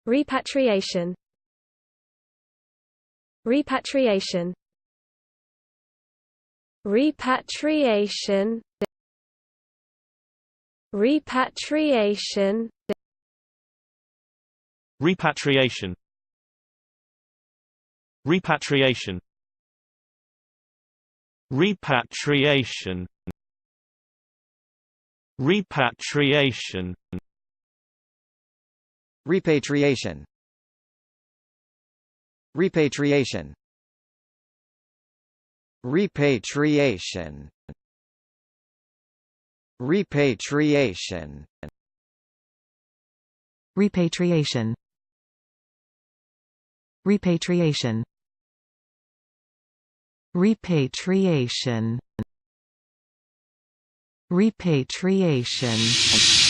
Repatriation. Repatriation. Repatriation. Repatriation. Repatriation. Repatriation. Repatriation. Repatriation. Repatriation. Repatriation. Repatriation. Repatriation. Repatriation. Repatriation. Repatriation. Repatriation.